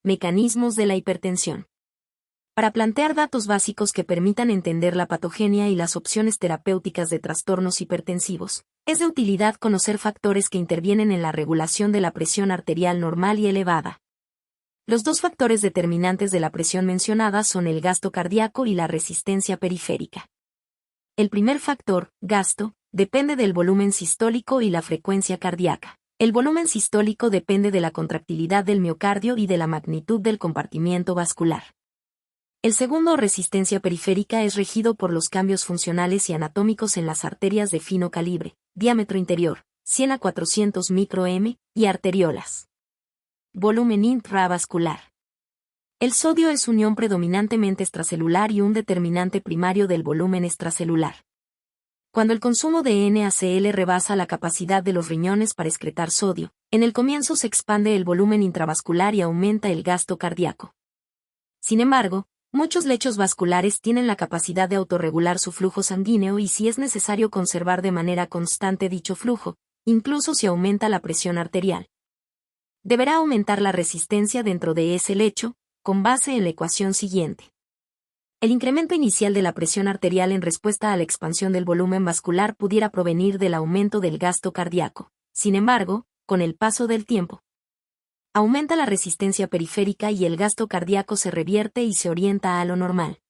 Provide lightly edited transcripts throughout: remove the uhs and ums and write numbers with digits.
Mecanismos de la hipertensión. Para plantear datos básicos que permitan entender la patogenia y las opciones terapéuticas de trastornos hipertensivos, es de utilidad conocer factores que intervienen en la regulación de la presión arterial normal y elevada. Los dos factores determinantes de la presión mencionada son el gasto cardíaco y la resistencia periférica. El primer factor, gasto, depende del volumen sistólico y la frecuencia cardíaca. El volumen sistólico depende de la contractilidad del miocardio y de la magnitud del compartimiento vascular. El segundo, resistencia periférica, es regido por los cambios funcionales y anatómicos en las arterias de fino calibre, diámetro interior, 100 a 400 micro-m, y arteriolas. Volumen intravascular. El sodio es un ion predominantemente extracelular y un determinante primario del volumen extracelular. Cuando el consumo de NaCl rebasa la capacidad de los riñones para excretar sodio, en el comienzo se expande el volumen intravascular y aumenta el gasto cardíaco. Sin embargo, muchos lechos vasculares tienen la capacidad de autorregular su flujo sanguíneo y si es necesario conservar de manera constante dicho flujo, incluso si aumenta la presión arterial. Deberá aumentar la resistencia dentro de ese lecho, con base en la ecuación siguiente. El incremento inicial de la presión arterial en respuesta a la expansión del volumen vascular pudiera provenir del aumento del gasto cardíaco. Sin embargo, con el paso del tiempo, aumenta la resistencia periférica y el gasto cardíaco se revierte y se orienta a lo normal.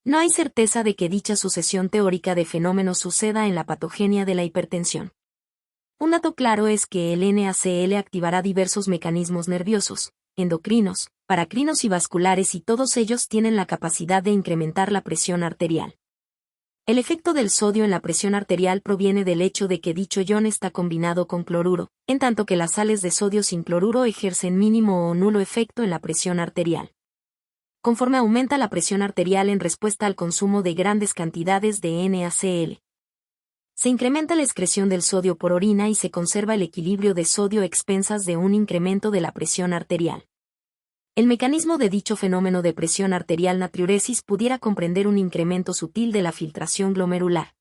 No hay certeza de que dicha sucesión teórica de fenómenos suceda en la patogenia de la hipertensión. Un dato claro es que el NaCl activará diversos mecanismos nerviosos, endocrinos, paracrinos y vasculares y todos ellos tienen la capacidad de incrementar la presión arterial. El efecto del sodio en la presión arterial proviene del hecho de que dicho ion está combinado con cloruro, en tanto que las sales de sodio sin cloruro ejercen mínimo o nulo efecto en la presión arterial. Conforme aumenta la presión arterial en respuesta al consumo de grandes cantidades de NaCl, se incrementa la excreción del sodio por orina y se conserva el equilibrio de sodio a expensas de un incremento de la presión arterial. El mecanismo de dicho fenómeno de presión arterial natriuresis pudiera comprender un incremento sutil de la filtración glomerular,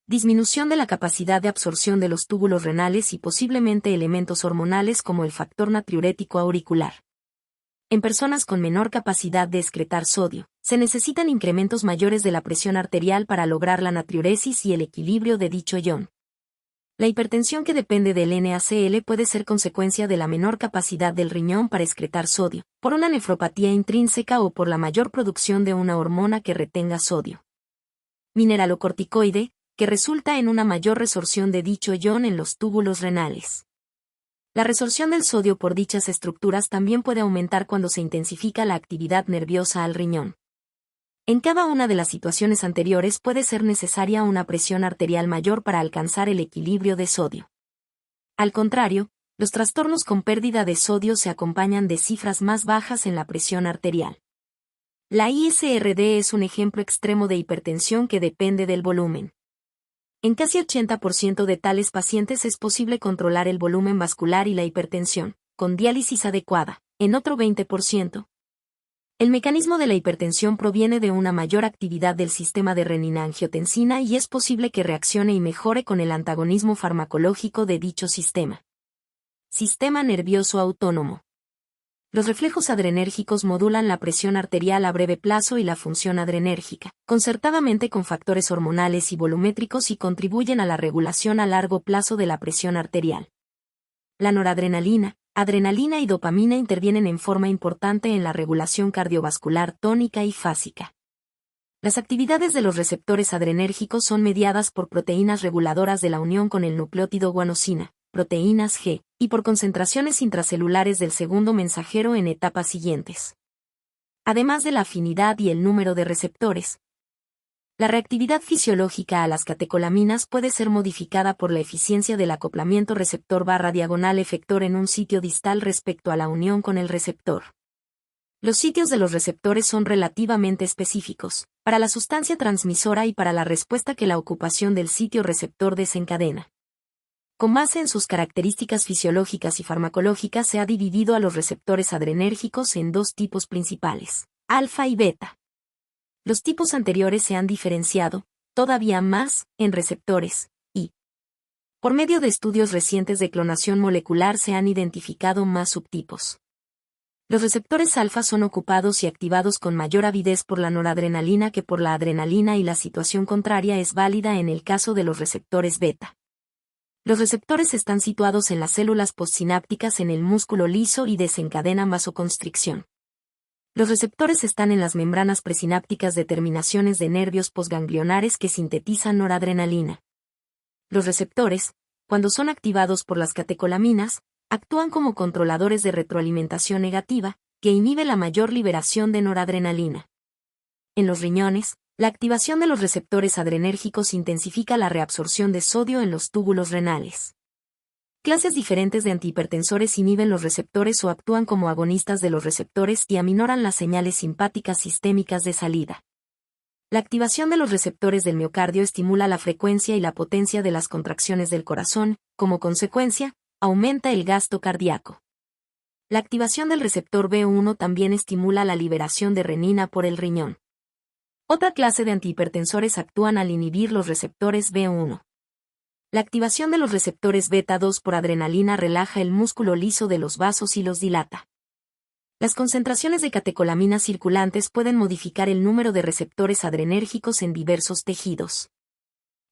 disminución de la capacidad de absorción de los túbulos renales y posiblemente elementos hormonales como el factor natriurético auricular. En personas con menor capacidad de excretar sodio, se necesitan incrementos mayores de la presión arterial para lograr la natriuresis y el equilibrio de dicho ion. La hipertensión que depende del NaCl puede ser consecuencia de la menor capacidad del riñón para excretar sodio, por una nefropatía intrínseca o por la mayor producción de una hormona que retenga sodio mineralocorticoide, que resulta en una mayor resorción de dicho ion en los túbulos renales. La resorción del sodio por dichas estructuras también puede aumentar cuando se intensifica la actividad nerviosa al riñón. En cada una de las situaciones anteriores puede ser necesaria una presión arterial mayor para alcanzar el equilibrio de sodio. Al contrario, los trastornos con pérdida de sodio se acompañan de cifras más bajas en la presión arterial. La ISRD es un ejemplo extremo de hipertensión que depende del volumen. En casi 80% de tales pacientes es posible controlar el volumen vascular y la hipertensión, con diálisis adecuada. En otro 20%, el mecanismo de la hipertensión proviene de una mayor actividad del sistema de renina-angiotensina y es posible que reaccione y mejore con el antagonismo farmacológico de dicho sistema. Sistema nervioso autónomo. Los reflejos adrenérgicos modulan la presión arterial a breve plazo y la función adrenérgica, concertadamente con factores hormonales y volumétricos y contribuyen a la regulación a largo plazo de la presión arterial. La noradrenalina, adrenalina y dopamina intervienen en forma importante en la regulación cardiovascular tónica y fásica. Las actividades de los receptores adrenérgicos son mediadas por proteínas reguladoras de la unión con el nucleótido guanosina, proteínas G, y por concentraciones intracelulares del segundo mensajero en etapas siguientes. Además de la afinidad y el número de receptores, la reactividad fisiológica a las catecolaminas puede ser modificada por la eficiencia del acoplamiento receptor/efector en un sitio distal respecto a la unión con el receptor. Los sitios de los receptores son relativamente específicos, para la sustancia transmisora y para la respuesta que la ocupación del sitio receptor desencadena. Con base en sus características fisiológicas y farmacológicas se ha dividido a los receptores adrenérgicos en dos tipos principales, alfa y beta. Los tipos anteriores se han diferenciado, todavía más, en receptores, y, por medio de estudios recientes de clonación molecular se han identificado más subtipos. Los receptores alfa son ocupados y activados con mayor avidez por la noradrenalina que por la adrenalina y la situación contraria es válida en el caso de los receptores beta. Los receptores están situados en las células postsinápticas en el músculo liso y desencadenan vasoconstricción. Los receptores están en las membranas presinápticas de terminaciones de nervios posganglionares que sintetizan noradrenalina. Los receptores, cuando son activados por las catecolaminas, actúan como controladores de retroalimentación negativa, que inhibe la mayor liberación de noradrenalina. En los riñones, la activación de los receptores adrenérgicos intensifica la reabsorción de sodio en los túbulos renales. Clases diferentes de antihipertensores inhiben los receptores o actúan como agonistas de los receptores y aminoran las señales simpáticas sistémicas de salida. La activación de los receptores del miocardio estimula la frecuencia y la potencia de las contracciones del corazón, como consecuencia, aumenta el gasto cardíaco. La activación del receptor B1 también estimula la liberación de renina por el riñón. Otra clase de antihipertensores actúan al inhibir los receptores B1. La activación de los receptores beta 2 por adrenalina relaja el músculo liso de los vasos y los dilata. Las concentraciones de catecolaminas circulantes pueden modificar el número de receptores adrenérgicos en diversos tejidos.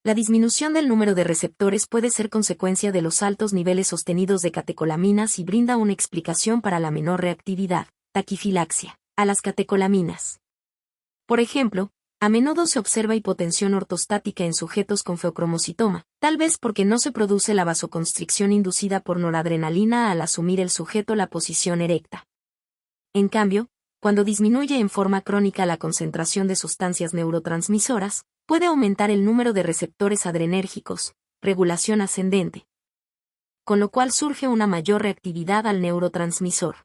La disminución del número de receptores puede ser consecuencia de los altos niveles sostenidos de catecolaminas y brinda una explicación para la menor reactividad, taquifilaxia, a las catecolaminas. Por ejemplo, a menudo se observa hipotensión ortostática en sujetos con feocromocitoma, tal vez porque no se produce la vasoconstricción inducida por noradrenalina al asumir el sujeto la posición erecta. En cambio, cuando disminuye en forma crónica la concentración de sustancias neurotransmisoras, puede aumentar el número de receptores adrenérgicos, regulación ascendente, con lo cual surge una mayor reactividad al neurotransmisor.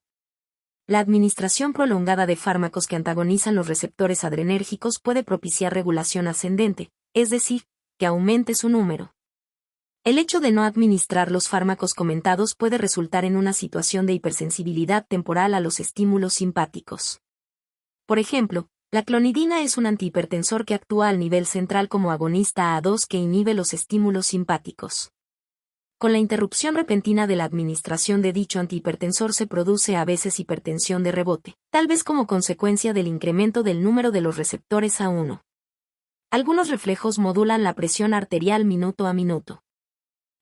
La administración prolongada de fármacos que antagonizan los receptores adrenérgicos puede propiciar regulación ascendente, es decir, que aumente su número. El hecho de no administrar los fármacos comentados puede resultar en una situación de hipersensibilidad temporal a los estímulos simpáticos. Por ejemplo, la clonidina es un antihipertensor que actúa al nivel central como agonista A2 que inhibe los estímulos simpáticos. Con la interrupción repentina de la administración de dicho antihipertensor se produce a veces hipertensión de rebote, tal vez como consecuencia del incremento del número de los receptores A1. Algunos reflejos modulan la presión arterial minuto a minuto.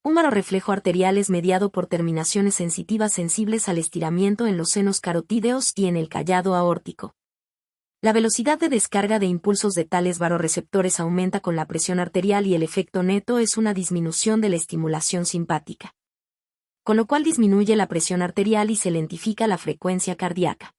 Un barorreflejo arterial es mediado por terminaciones sensitivas sensibles al estiramiento en los senos carotídeos y en el callado aórtico. La velocidad de descarga de impulsos de tales barorreceptores aumenta con la presión arterial y el efecto neto es una disminución de la estimulación simpática. Con lo cual disminuye la presión arterial y se lentifica la frecuencia cardíaca.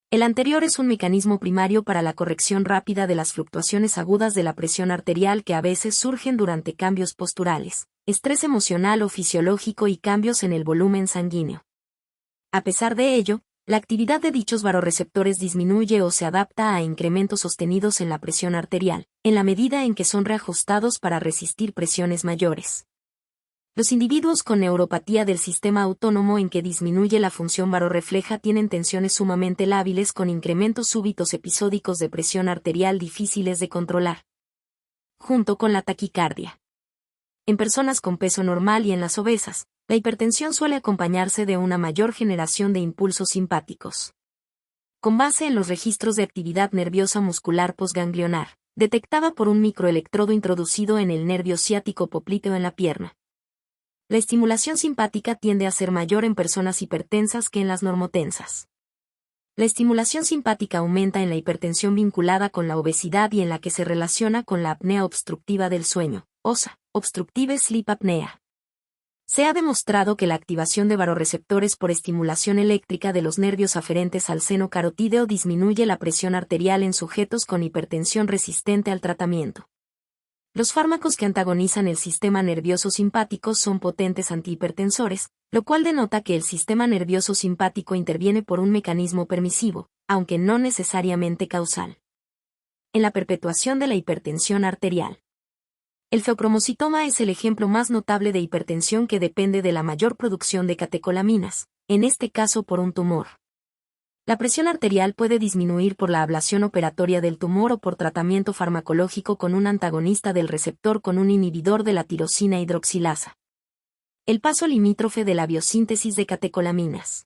El anterior es un mecanismo primario para la corrección rápida de las fluctuaciones agudas de la presión arterial que a veces surgen durante cambios posturales, estrés emocional o fisiológico y cambios en el volumen sanguíneo. A pesar de ello, la actividad de dichos barorreceptores disminuye o se adapta a incrementos sostenidos en la presión arterial, en la medida en que son reajustados para resistir presiones mayores. Los individuos con neuropatía del sistema autónomo en que disminuye la función barorrefleja tienen tensiones sumamente lábiles con incrementos súbitos episódicos de presión arterial difíciles de controlar, junto con la taquicardia. En personas con peso normal y en las obesas, la hipertensión suele acompañarse de una mayor generación de impulsos simpáticos. Con base en los registros de actividad nerviosa muscular posganglionar, detectada por un microelectrodo introducido en el nervio ciático popliteo en la pierna. La estimulación simpática tiende a ser mayor en personas hipertensas que en las normotensas. La estimulación simpática aumenta en la hipertensión vinculada con la obesidad y en la que se relaciona con la apnea obstructiva del sueño, OSA, Obstructive Sleep Apnea. Se ha demostrado que la activación de barorreceptores por estimulación eléctrica de los nervios aferentes al seno carotídeo disminuye la presión arterial en sujetos con hipertensión resistente al tratamiento. Los fármacos que antagonizan el sistema nervioso simpático son potentes antihipertensores, lo cual denota que el sistema nervioso simpático interviene por un mecanismo permisivo, aunque no necesariamente causal. En la perpetuación de la hipertensión arterial. El feocromocitoma es el ejemplo más notable de hipertensión que depende de la mayor producción de catecolaminas, en este caso por un tumor. La presión arterial puede disminuir por la ablación operatoria del tumor o por tratamiento farmacológico con un antagonista del receptor con un inhibidor de la tirosina hidroxilasa. El paso limítrofe de la biosíntesis de catecolaminas.